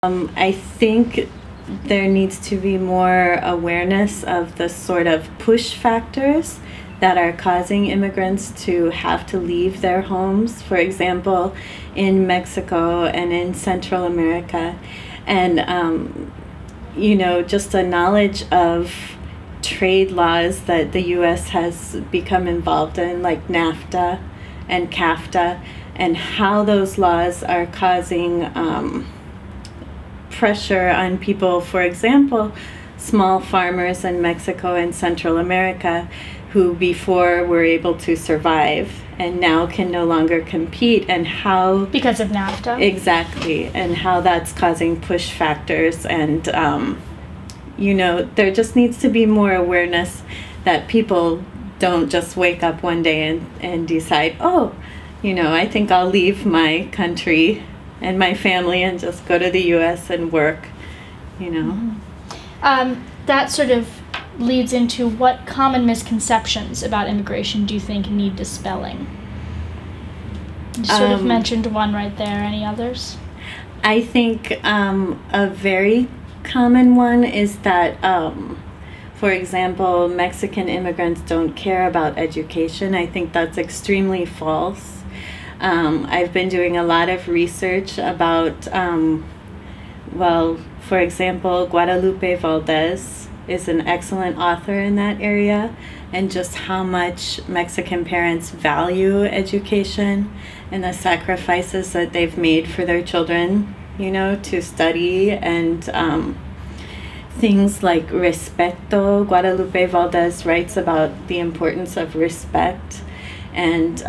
I think there needs to be more awareness of the sort of push factors that are causing immigrants to have to leave their homes, for example, in Mexico and in Central America. And, you know, just a knowledge of trade laws that the U.S. has become involved in, like NAFTA and CAFTA, and how those laws are causing pressure on people, for example, small farmers in Mexico and Central America who before were able to survive and now can no longer compete, and how because of NAFTA. Exactly, and how that's causing push factors. And you know, there just needs to be more awareness that people don't just wake up one day and decide, oh, you know, I think I'll leave my country and my family and just go to the U.S. and work, you know. That sort of leads into what common misconceptions about immigration do you think need dispelling? You sort of mentioned one right there. Any others? I think a very common one is that, for example, Mexican immigrants don't care about education. I think that's extremely false. I've been doing a lot of research about, well, for example, Guadalupe Valdez is an excellent author in that area, and just how much Mexican parents value education and the sacrifices that they've made for their children, you know, to study, and things like respeto. Guadalupe Valdez writes about the importance of respect and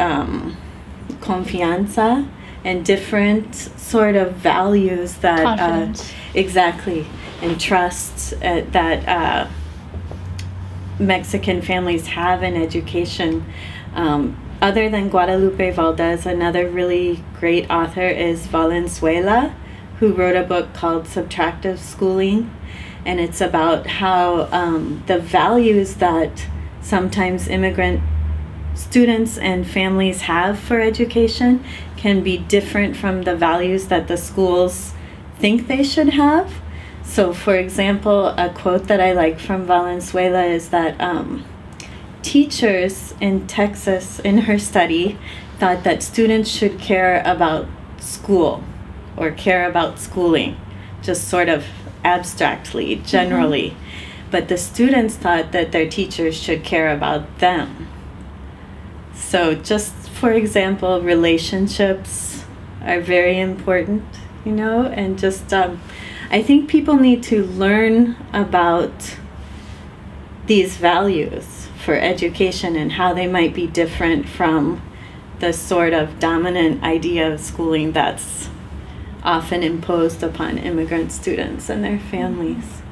confianza and different sort of values that exactly, and trust that Mexican families have in education. Other than Guadalupe Valdez, another really great author is Valenzuela, who wrote a book called Subtractive Schooling, and it's about how the values that sometimes immigrant students and families have for education can be different from the values that the schools think they should have. So, for example, a quote that I like from Valenzuela is that teachers in Texas, in her study, thought that students should care about school or care about schooling, just sort of abstractly, generally. But the students thought that their teachers should care about them. So just, for example, relationships are very important, you know, and just I think people need to learn about these values for education and how they might be different from the sort of dominant idea of schooling that's often imposed upon immigrant students and their families.